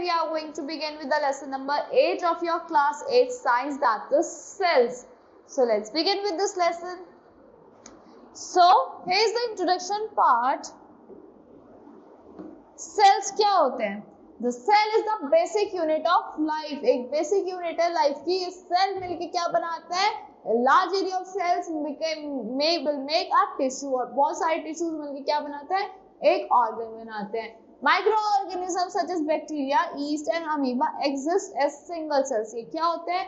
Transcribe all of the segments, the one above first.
we are going to begin with the lesson number 8 of your class 8 science, that is cells. So let's begin with this lesson. So here is the introduction part. Cells क्या होते हैं? The cell is the basic unit of life. एक basic unit है life की. Cell मिलके क्या बनाता है? A large area of cells will make a tissue. और बहुत सारे tissues मिलके क्या बनाता है? एक organ बनाते हैं. Microorganisms such as bacteria, yeast and amoeba exist as single cells. ये क्या होते हैं?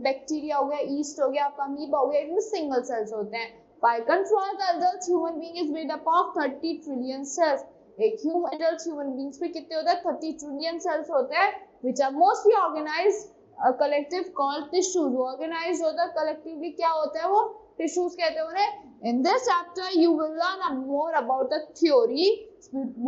बैक्टीरिया हो गया, ईस्ट हो गया, आपका अमीबा हो गया, इनमें सिंगल सेल्स होते हैं. By contrast, the adult human being is made up of 30 trillion cells. एक adult human beings में कितने होते हैं? 30 trillion cells होते हैं, which are mostly organized, a collective called tissues. Organized होता है, collectively क्या होता है वो? Tissues कहते हैं उन्हें. In this chapter, you will learn more about the theory,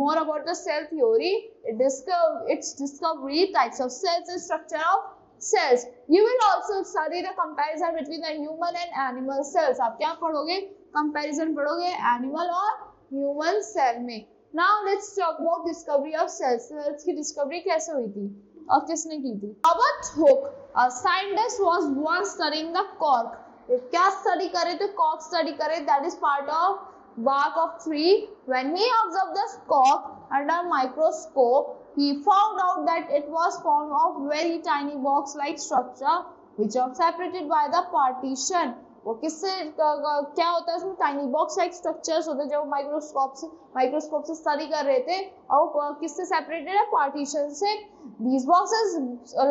more about the cell theory, its discovery, types of cells, and structure of cells. You will also study the comparison between the human and animal cells. आप क्या पढ़ोगे? Comparison पढ़ोगे animal और human cell में. Now let's talk about discovery of cells. Cells की discovery कैसे हुई थी और किसने की थी? Robert Hooke, a scientist, was once studying the cork. क्या study करे थे? Cork study करे. That is part of bark of tree. When he observed the cork under microscope, he found out that it was formed of very tiny box-like structure, which was separated by the partition. वो किससे क्या होता है? उसमें tiny box-like structures होते हैं. जब microscope से स्टडी कर रहे थे और वो किससे सेपरेटेड है? पार्टीशन से. These boxes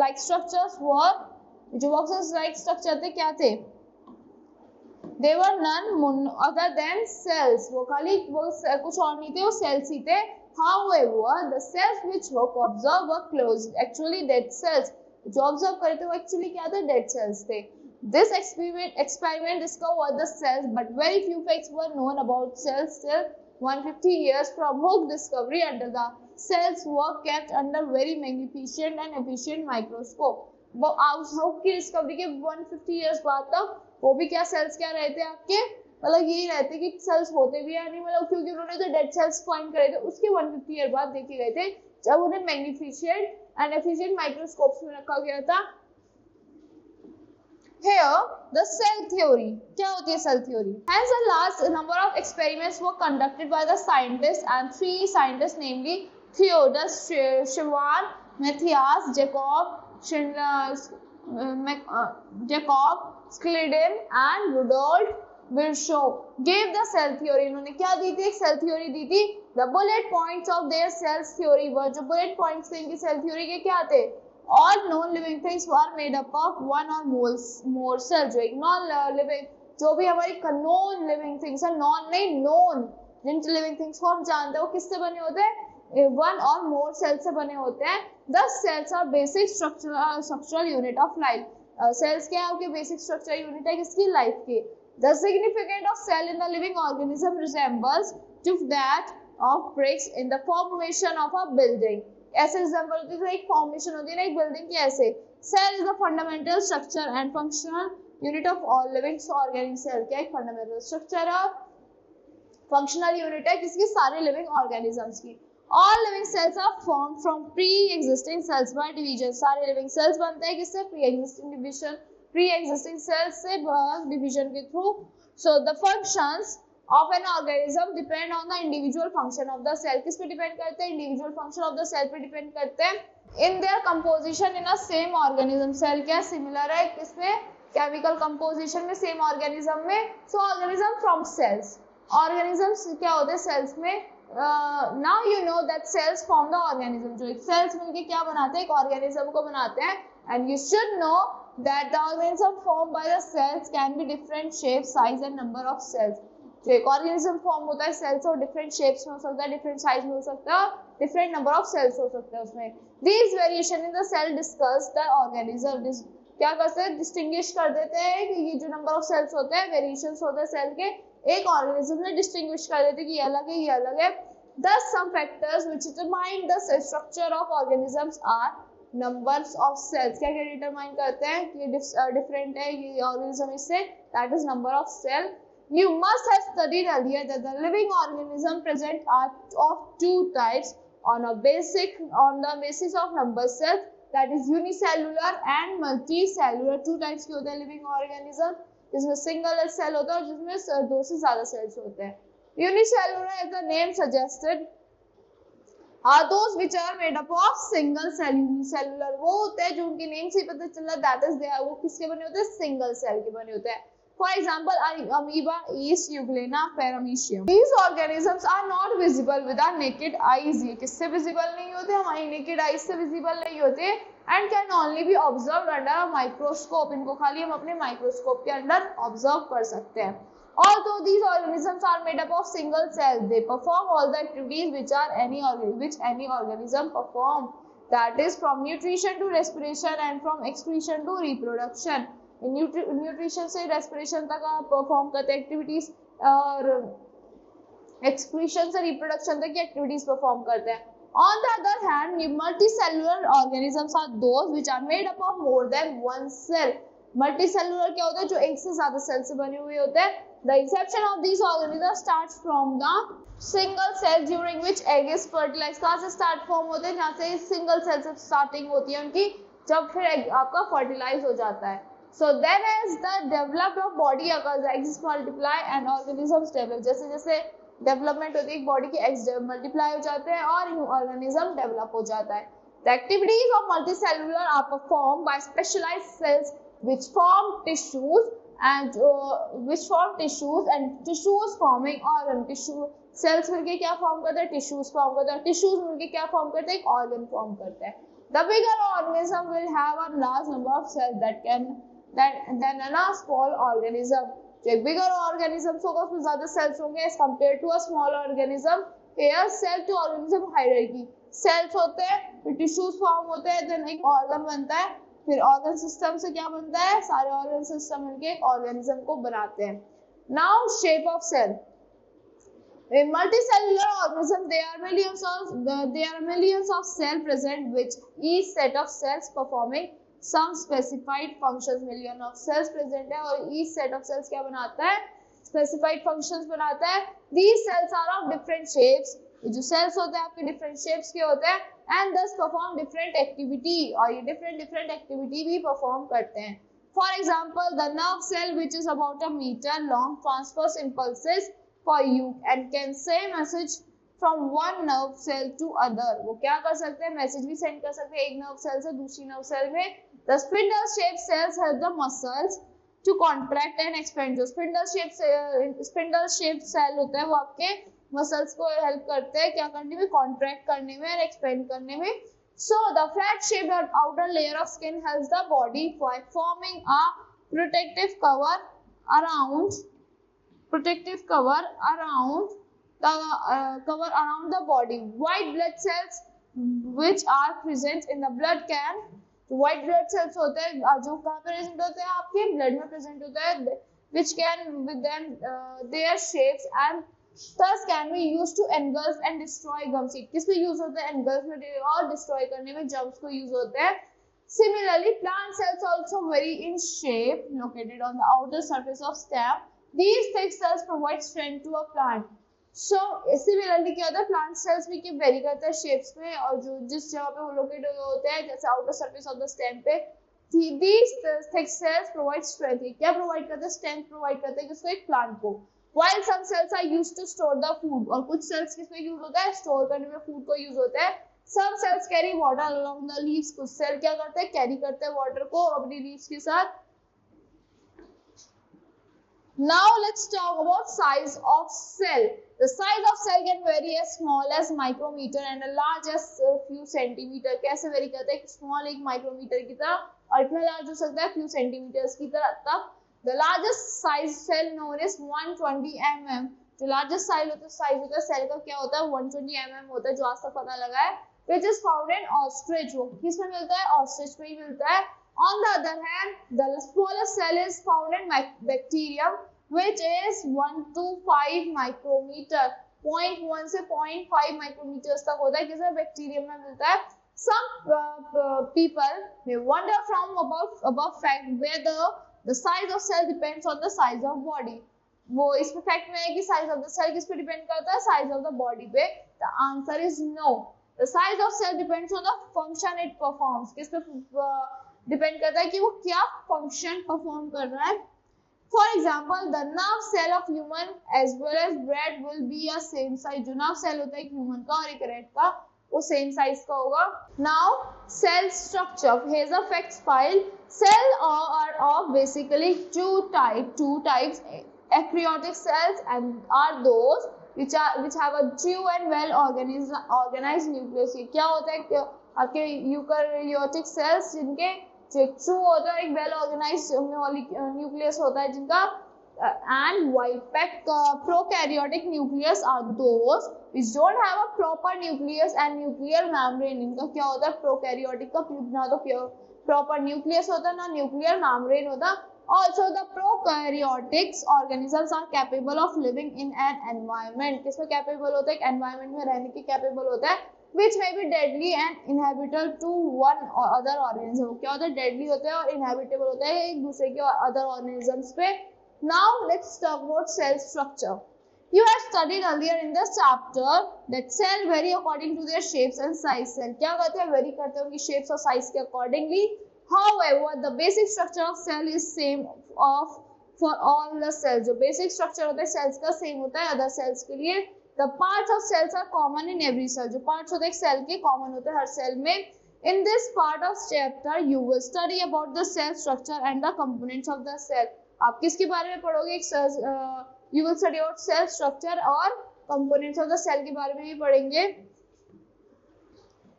like structures were, जो boxes like structure थे क्या थे? They were none other than cells. वो खाली वो कुछ और नहीं थे, वो cells ही थे. However, the cells which Hooke observed were closed, actually dead cells. जो observe करे थे वो actually क्या थे? Dead cells थे. This experiment discovered the cells, but very few facts were known about cells till 150 years from Hooke's discovery. Under the cells were kept under very magnificent and efficient microscope. वो Hooke की discovery के 150 years बाद तक वो भी क्या cells क्या रहे थे आपके? मतलब यही रहते कि सेल्स होते भी है नहीं, मतलब क्योंकि उन्होंने जो डेड सेल्स फाइंड करे थे उसके 150 ईयर बाद देखे गए थे जब उन्हें मैग्निफिसेंट एंड एफिशिएंट माइक्रोस्कोप्स में रखा गया था. Here the cell theory. क्या होती है cell theory? Hence a large number of experiments were conducted by the scientists, and 3 scientists, namely Theodore Schwann, Matthias Jacob Schleiden and Rudolf Virchow gave the cell theory. इन्होंने क्या दी थी? एक cell theory दी थी. The bullet points of their cell theory were, जो bullet points थे इनकी cell theory के क्या थे? All known living things were made up of one or more cells. जो एक non living, जो भी हमारी known living things है, non नहीं known, जिन living things को हम जानते हैं वो किससे बने होते हैं? One or more cells से बने होते हैं. The cells are basic structural unit of life. Cells क्या है? आपके basic structural unit है किसकी? Life की. The significance of cell in the living organism resembles to that of bricks in the formation of a building. ऐसे example होती है, एक फॉर्मेशन होती है ना एक बिल्डिंग की, ऐसे. Cell is the fundamental structure and functional unit of all living organisms. Cell क्या एक fundamental structure है, functional unit है किसकी? सारे living organisms की. All living cells are formed from pre-existing cells by division. सारे living cells बनते हैं किससे? Pre-existing cells से division के through. So the functions of an organism depend on the individual function of the cell. किस पे depend करते हैं? Individual function of the cell पे depend करते हैं. In their composition in a same organism. Cell क्या similar है किसमें? Chemical composition में same organism में. So organism from cells. Organisms क्या होते हैं cells में? Now you know that cells form the organism. जो एक cells मिलके क्या बनाते हैं? एक organism को बनाते हैं. And you should know that the organism formed by the cells can be different shape, size and number of cells. जो एक organism form होता है cells और different shapes में हो सकता है, different size में हो सकता है, different number of cells हो सकते हैं उसमें. These variation in the cell discuss the organism. क्या करते हैं? Distinguish कर देते हैं कि ये जो number of cells होते हैं, variations होते हैं cell के, एक organism में distinguish कर देते हैं कि ये अलग है, ये अलग है. Thus some factors which determine the structure of organisms are numbers of cells. क्या क्या determine करते हैं कि ये different है ये organism इससे? That is number of cell. You must have studied earlier that the living organism present are of two types. on the basis of number cells, that is unicellular and multicellular. 2 types के होते हैं living organism, जिसमें single cell होता है और जिसमें 2 से ज्यादा सेल्स होते हैं. Unicellular, as the name suggested, are those which are made up of single cell. Unicellular वो होते हैं जो उनके नेम से ही पता चल रहा है, that is they are, वो किसके बने होते हैं, सिंगल सेल के बने होते हैं. For example, amoeba, yeast, euglena, paramecium. These organisms are not visible with our naked eyes. ये किससे visible नहीं होते, हमारी naked eyes से visible नहीं होते, and can only be observed under a microscope. इनको खाली हम अपने माइक्रोस्कोप के अंदर observe कर सकते हैं. Although these organisms are made up of single cells, they perform all the activities which any organism perform. That is from nutrition to respiration and from excretion to reproduction. Nutrition से respiration तक आप perform करते हैं activities, और excretion से reproduction तक की activities perform करते हैं. On the other hand, multicellular organisms are those which are made up of more than one cell. Multicellular क्या होता है, जो एक से ज्यादा सेल से बने हुए होते हैं. The inception of this organism starts from the single cell during which egg is fertilised. कहां से स्टार्ट फॉर्म होते हैं, जहां से सिंगल सेल से स्टार्टिंग होती है उनकी, जब फिर एग आपका फर्टिलाइज हो जाता है. So then as the development of body occurs, eggs multiply and organisms develop. जैसे जैसे डेवलपमेंट होती है बॉडी के, eggs मल्टीप्लाई हो जाते हैं और ऑर्गेनिज्म डेवलप हो जाता है. The activities of multicellular are performed by specialized cells which form tissues and tissues forming organ. Tissue cells मिलके क्या फॉर्म करते हैं, tissues फॉर्म करते हैं. tissues मिलके क्या फॉर्म करते हैं, एक ऑर्गन फॉर्म करते हैं. The bigger organism will have a large number of cells than a small organism. जो एक बिगर ऑर्गेनिज्म होगा उसमें ज्यादा सेल्स होंगे as compare to a small organism. Here cell to organism hierarchy. Cells होते हैं, फिर टिश्यूज फॉर्म होते हैं, देन एक ऑर्गन बनता है, फिर ऑर्गन सिस्टम से क्या बनता है, सारे ऑर्गन सिस्टम मिलके एक ऑर्गेनिज्म को बनाते हैं. Now shape of cell. In multicellular organism, there are millions of cells present, which each set of cells performing some specified functions. Million of cells present है और each set of cells क्या बनाता है, specified functions बनाता है. These cells are of different shapes. ये जो cells होते हैं आपके different shapes के होते हैं, and thus perform different activity, और ये different activity भी perform करते हैं. For example, the nerve cell, which is about a meter long, transfers impulses for you and can send message from one nerve cell to other. वो क्या कर सकते हैं, मैसेज भी सेंड कर सकते हैं एक नर्व सेल से दूसरी नर्व सेल में. The spindle shaped cells help the muscles to contract and expand. जो spindle shaped cell होता है वो आपके मसल्स को हेल्प करते हैं क्या करने में, कॉन्ट्रैक्ट करने में और एक्सपेंड करने में. So the flat shaped outer layer of skin helps the body by forming a protective cover around the body. White blood cells which are present in the blood can, white blood cells होते हैं जो कहाँ पे present होते हैं, आपके blood में present होता है, which can with them their shapes and thus can be used to engulf and destroy gums. किस पे यूज होता है, engulf में और destroy करने में germs को यूज होता है. Similarly, plant cells also vary in shape, located on the outer surface of stem. These thick cells provide strength to a plant. So similarly क्या होता है, plant cells भी के vary करता है shapes में, और जो जिस जगह पे वो located होते हैं, जैसे outer surface of the stem पे, these thick cells provide strength. क्या provide करते हैं, strength provide करते हैं किसको, एक plant को. While some cells are used to store the food, और कुछ cells किस में use होता है, store करने में food को use होता है. Some cells carry water along the leaves. कुछ cell क्या करते हैं, carry करते हैं water को अपनी leaves के साथ. Now let's talk about size of cell. The size of cell can vary as small as micrometer and as large as a few centimeter. कैसे vary करता है, एक small एक micrometer की तरह और इतना large हो सकता है few centimeters की तरह तक. The largest size cell known is 120 mm. जो largest size होता है cell का क्या होता है, 120 mm होता है, जो आज तक पता लगा है. Which is found in ostrich. वो किस में मिलता है, ostrich में ही मिलता है. On the other hand, the smallest cell is found in bacterium, which is 1 to 5 micrometer. 0.1 से 0.5 micrometers तक होता है, किसमें, बैक्टीरियम में मिलता है. Some people may wonder from above fact whether the size of cell depends on the size of body. वो इस फैक्ट में है कि size of the cell किस पे डिपेंड करता है, size of the body पे. The answer is no. The size of cell depends on the function it performs. किस पे डिपेंड करता है कि वो क्या फंक्शन परफॉर्म कर रहा है. For example, the nerve cell of human as well as rat will be a same size. जो nerve cell होता है एक human का और एक rat का, वो same size का होगा. Now, cell structure. Here's a facts file. Cell are of basically two types. Eukaryotic cells and are those which have a true and well organized nucleus. ये क्या होता है आपके eukaryotic cells जिनके ट्रू होता है, एक वेल ऑर्गेनाइज्ड न्यूक्लियस होता है जिनका, एंड वाइपेक prokaryotic nucleus are those which don't have a proper nucleus and nuclear membrane. इनका क्या होता है, प्रोकैरियोटिक का ना तो प्रॉपर न्यूक्लियस होता है ना न्यूक्लियर मेम्ब्रेन होता. Also the prokaryotic organisms are capable of living in an environment. किसमें कैपेबल होता है, एक एनवायरमेंट में रहने की कैपेबल होता है, which may be deadly and inhabitable to one or other organism. क्या होता है, deadly होता है और inhabitable होता है एक दूसरे के other organisms पे. Now let's talk about cell structure. You have studied earlier in this chapter that cell vary according to their shapes and size. Cell क्या करते हैं, vary करते हैं उनकी shapes और size के accordingly. However, the basic structure of cell is same for all the cells. जो basic structure होता है cells का same होता है other cells के लिए. The parts of cells are common in every cell. जो parts होते हैं cell के common होते हैं हर cell में. In this part of chapter, you will study about the cell structure and the components of the cell. आप किसके बारे में पढ़ोगे, you will study about cell structure और components of the cell के बारे में भी पढ़ेंगे.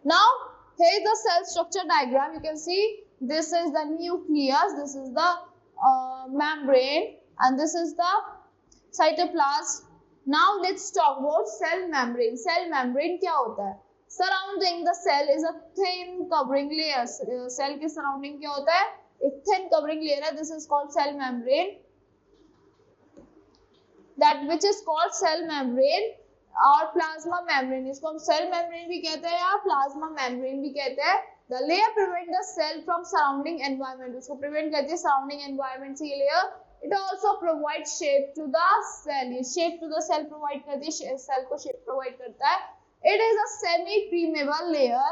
Now, here is the cell structure diagram. You can see this is the nucleus, this is the membrane, and this is the cytoplasm. Now let's talk about cell membrane. Cell membrane क्या होता है? Surrounding the cell is a thin covering layer. Cell के surrounding क्या होता है? एक thin covering layer है. This is called cell membrane. That which is called cell membrane और plasma membrane. इसको हम cell membrane भी कहते हैं या plasma membrane भी कहते हैं. The layer prevent the cell from surrounding environment. उसको prevent करती है surrounding environment से ये layer. It also provides shape to the cell. ये shape to the cell provide करती है, cell को shape provide करता है. It is a semi-permeable layer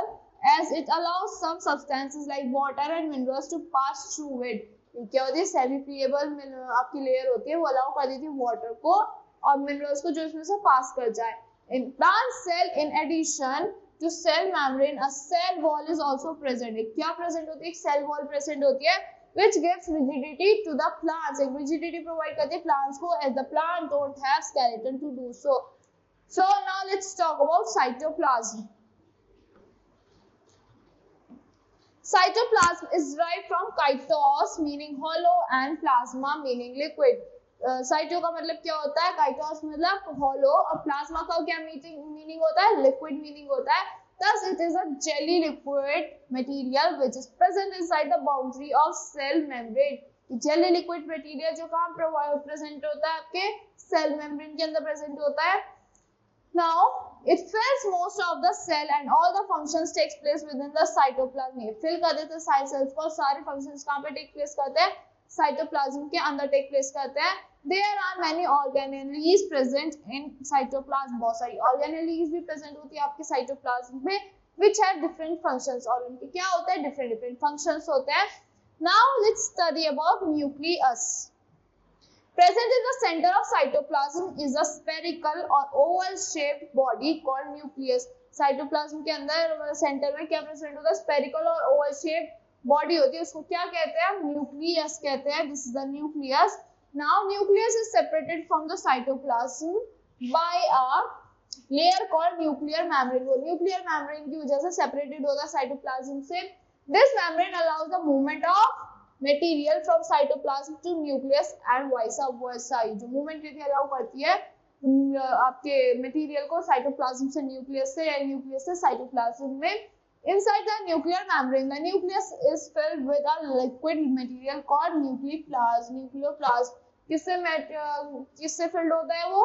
as it allows some substances like water and minerals to pass through it. ये क्या होती है, semi-permeable आपकी layer होती है, वो allow कर देती है water को और minerals को जो इसमें से pass कर जाए. In plant cell, in addition to cell membrane, a cell wall is also present. क्या present होती है, एक cell wall present होती है, which gives rigidity to the plants. एक rigidity provide करती है plants को as the plant don't have skeleton to do so. So now let's talk about cytoplasm. Cytoplasm is derived from kaitos meaning hollow and plasma meaning liquid. Cyto का मतलब क्या होता है, काइटोस मतलब hollow और plasma का क्या meaning होता है, liquid meaning होता है. Thus, it is a jelly liquid material which is present inside the boundary of cell membrane. Jelly liquid material जो कहाँ present होता है, आपके cell membrane के अंदर present होता है. Now, it fills most of the cell and all the functions takes place within the cytoplasm. ये fill कर देते हैं cells को, सारे functions कहाँ पे take place करते हैं, cytoplasm के अंदर take place करते हैं. There are many organelles present in cytoplasm. बहुत सारी organelles भी present होती है आपके cytoplasm में, which have different functions. और उनके क्या होते हैं, different functions होते हैं. Now let's study about nucleus. Present in the center of cytoplasm is a spherical or oval-shaped body called nucleus. Cytoplasm के अंदर center में क्या present होता है, spherical और oval-shaped body होती है, उसको क्या कहते हैं, nucleus कहते हैं. This is the nucleus. Now nucleus is separated from the cytoplasm by a layer called nuclear membrane. वो nuclear membrane की वजह से separated होता है cytoplasm से. This membrane allows the movement of material from cytoplasm to nucleus and vice versa. जो movement के लिए allow करती है आपके material को cytoplasm से nucleus से या nucleus से cytoplasm में. Inside the nuclear membrane, the nucleus is filled with a liquid material called nucleoplasm. Nucleoplasm किससे filled होता है, वो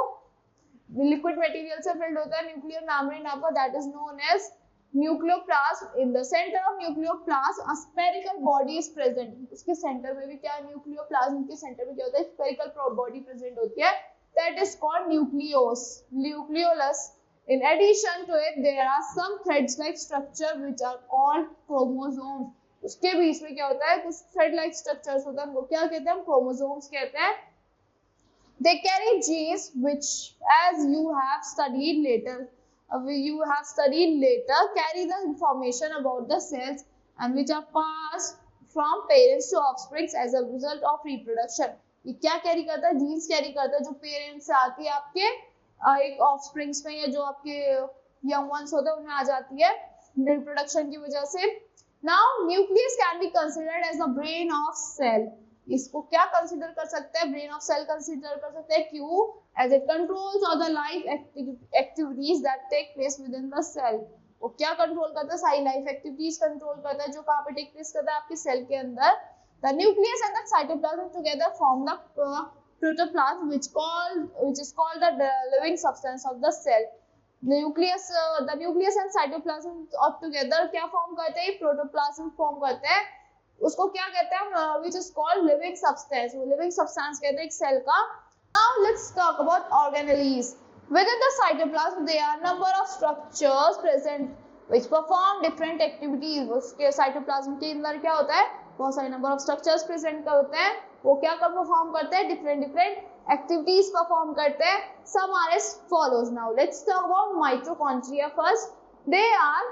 liquid material से filled होता है. nuclear membrane आपका that is known as nucleoplasm. In the center of nucleoplasm, a spherical body is present. उसके center में भी क्या है, nucleoplasm के center में क्या होता है, spherical body present होती है. That is called nucleus. In addition to it, there are some threads-like structure which are called chromosomes. उसके बीच में क्या होता है, कुछ thread-like structures होता है, वो क्या कहते हैं, chromosomes कहते हैं. They carry genes which, as you have studied later, carry the information about the cells and which are passed from parents to offspring as a result of reproduction. ये क्या कैरी करता है, जीन्स कैरी करता है जो parents से आती है आपके एक ऑफस्प्रिंग्स में, या जो आपके यंग वंस होते हैं उनमें आ जाती है रिप्रोडक्शन की वजह से. Now nucleus can be considered as the brain of cell. इसको क्या कंसीडर कर सकते हैं, ब्रेन ऑफ सेल कंसीडर कर सकते हैं. क्यों? As it controls all the life activities that take place within the cell. वो क्या कंट्रोल करता है, सारी लाइफ एक्टिविटीज कंट्रोल करता है जो कहाँ पे टेक प्लेस करता है, आपके सेल के अंदर. The nucleus and the cytoplasm together form the protoplasm, which is called the living substance of the cell. The nucleus and cytoplasm of together क्या form करते हैं, protoplasm form करते हैं. उसको क्या कहते हैं, which is called living substance. वो living substance कहते हैं एक सेल का. Now let's talk about organelles. Within the cytoplasm there are number of structures present which perform different activities. उसके cytoplasm के अंदर क्या होता है, बहुत सारे नंबर ऑफ स्ट्रक्चर्स प्रेजेंट होते हैं. वो क्या परफॉर्म करते हैं, डिफरेंट एक्टिविटीज परफॉर्म करते हैं. Some are as follows. Now let's talk about mitochondria first. They are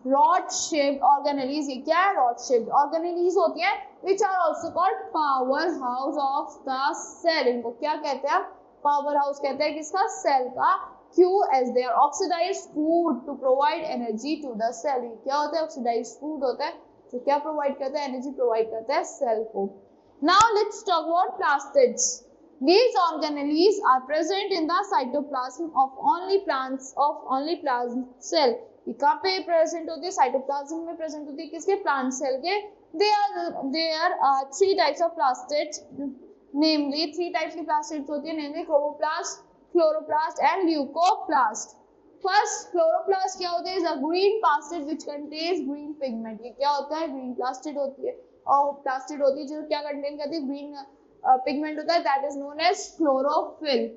rod shaped organelles. ये क्या है, रॉड शेप्ड ऑर्गेनेलीज होती हैं which are also called power house of the cell. इनको क्या कहते हैं, पावर हाउस कहते हैं किसका, सेल का. क्यों? As they are oxidised food to provide energy to the cell. क्या होता है, ऑक्सीडाइज्ड फूड होता है तो क्या प्रोवाइड करता है, एनर्जी प्रोवाइड करता है सेल को. Now let's talk about plastids. These organelles are present in the cytoplasm of only plant cell. ये कहाँ पे प्रेजेंट होती है, साइटोप्लाज्म में प्रेजेंट होती है, किसके, प्लांट सेल के. There are three types of plastids, namely three types की plastids होती है, namely chromoplast, chloroplast and leucoplast. First chloroplast क्या होता है, is a green plastid which contains green pigment. ये क्या होता है, ग्रीन प्लास्टिड होती है, और प्लास्टिड होती है जो क्या कंटेन करती है, ग्रीन पिगमेंट होता है, that is known as chlorophyll.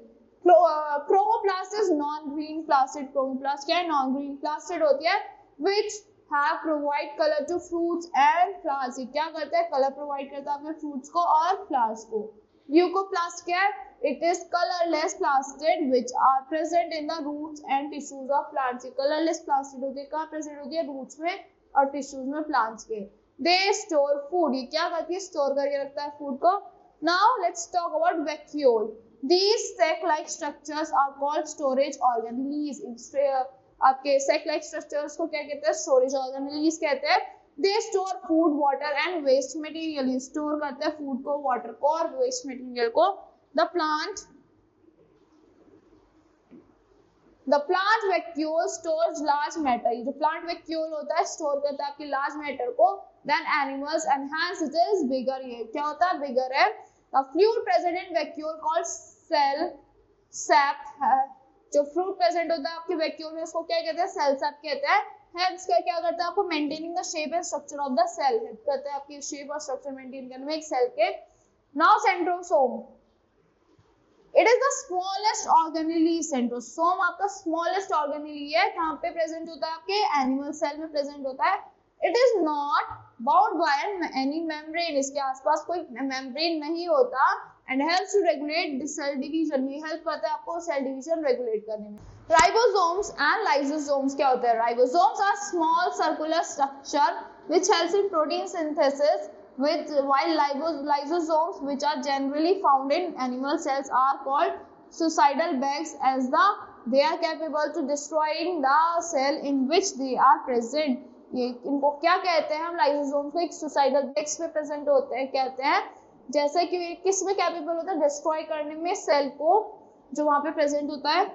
Chromoplast is non green plastid. Chromoplast क्या है, नॉन ग्रीन प्लास्टिड होती है which have provide colour to fruits and flowers. ये क्या करता है, कलर प्रोवाइड करता है अपने फ्रूट्स को और फ्लावर्स को. ल्यूकोप्लास्ट क्या है, it is colorless plastid which are present in the roots and tissues of plants. colorless plastid होती है, कहाँ present होती है, roots में और tissues में plants के. they store food. ये क्या करती है, store करके रखता है food को. now let's talk about vacuole. these sac-like structures are called storage organelles. आपके sac-like structures को क्या कहते हैं, storage organelles कहते हैं. they store food, water and waste material. store करते हैं food को, water को और waste material को. The plant vacuole stores large matter. ये जो plant vacuole होता है store करता है आपकी large matter को. Then animals and hence it is bigger. ये क्या होता है, bigger है. The fluid present in vacuole called cell sap है. जो fluid present होता है आपके vacuole में उसको क्या कहते हैं, cell sap कहते हैं. Hence क्या करता है, आपको maintaining the shape and structure of the cell. help करता है आपकी shape और structure maintain करने में एक cell के. Now centrosome. It is the smallest organelle. centrosome आपका smallest organelle है, कहाँ पे present होता है, आपके animal cell में present होता है. It is not bound by any membrane. इसके आसपास कोई membrane नहीं होता and helps to regulate the cell division. ये help करता है आपको cell division regulate करने में. Ribosomes and lysosomes क्या होता है, ribosomes are small circular structure which helps in protein synthesis. While lysosomes, which are generally found in animal cells, are called suicidal bags as they are capable to destroying the cell in which they are present. ये इनको क्या कहते हैं, हम lysosome को एक suicidal bags में present होते हैं कहते हैं. जैसे कि किस में कैपेबल होता है, डिस्ट्रॉय करने में सेल को जो वहां पे प्रेजेंट होता है.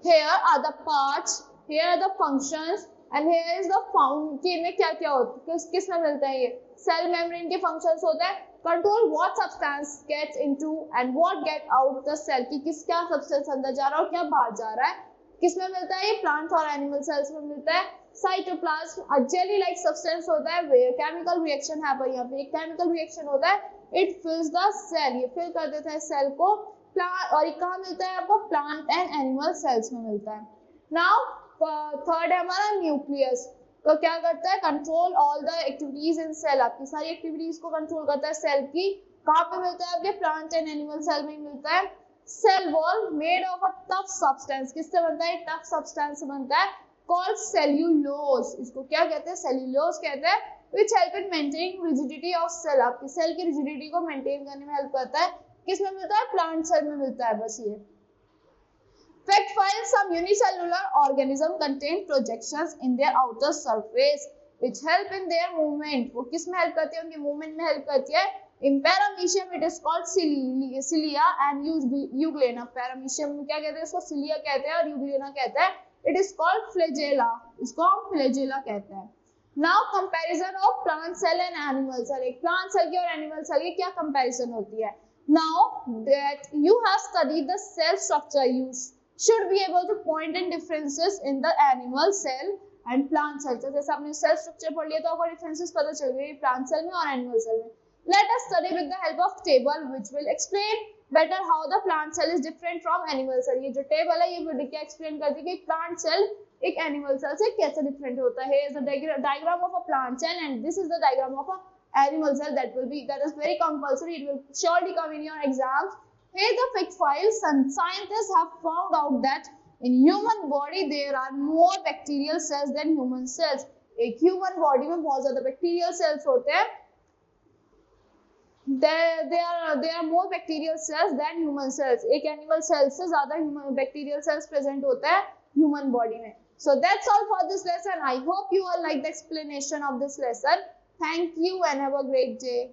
Here are the parts, here are the functions and here is the found. कि इनमें क्या क्या होता है, किस में मिलता है, ये सेल मेम्ब्रेन के फंक्शंस होते हैं. Control what substance gets into and what get out the cell, कि किस क्या सब्सटेंस अंदर जा रहा है और क्या बाहर जा रहा है. किस में मिलता है, ये प्लांट्स और एनिमल सेल्स में मिलता है. साइटोप्लाज्म जेली लाइक सब्सटेंस होता है, वेयर केमिकल रिएक्शन हैपन. यहाँ पे एक केमिकल रिएक्शन होता है इट फिल्स द सेल, ये फिल कर देता है सेल को। प्लांट, और ये कहाँ मिलता है आपको, प्लांट एंड एनिमल सेल्स में मिलता है। नाउ थर्ड है हमारा न्यूक्लियस, तो क्या करता है, control all the activities in cell, आपकी सारी एक्टिविटीज को कंट्रोल करता है सेल की। कहाँ पे मिलता है आपके, प्लांट एंड एनिमल सेल में मिलता है। Cell wall made of a tough substance, किससे बनता है, टफ सब्सटेंस से बनता है, कॉल्ड सेल्यूलोज, इसको क्या कहते हैं, सेल्यूलोज कहते हैं, which help in maintaining rigidity of cell, आपकी सेल की रिजिडिटी को मेंटेन करने में हेल्प करता है। किसमें मिलता है, प्लांट सेल में मिलता है, बस ये। Fact file, some unicellular organism contain projections in their outer surface which help in their movement, वो किस में हेल्प करती है, उनके मूवमेंट में हेल्प करती है। In paramecium it is called cilia and euglena, paramecium में क्या कहते हैं, इसको cilia कहते हैं और euglena कहते हैं। It is called flagella, इसको हम flagella कहते हैं। Now comparison of plant cell and animal cell, एक plant cell की और animal cell की क्या comparison होती है। Now that you have studied the cell structure, you should be able to point in differences in the animal cell and plant cell, जैसे आपने cell structure पढ़ लिया तो आपको differences पता चल गए plant cell में और animal cell में। Let us study with the help of table which will explain better how the plant cell is different from animal cell, ये जो table है ये क्या explain करती है कि plant cell एक animal cell से कैसे different होता है। Here is the diagram of a plant cell and this is the diagram of a animal cell, that is very compulsory, it will surely come in your exams। Here the fact file, scientists have found out that in human body there are more bacterial cells than human cells, एक human body में बहुत ज़्यादा bacterial cells होते हैं। There are more bacterial cells than human cells, एक animal cells से ज़्यादा bacterial cells present होते हैं human body में। So that's all for this lesson. I hope you all like the explanation of this lesson. Thank you and have a great day.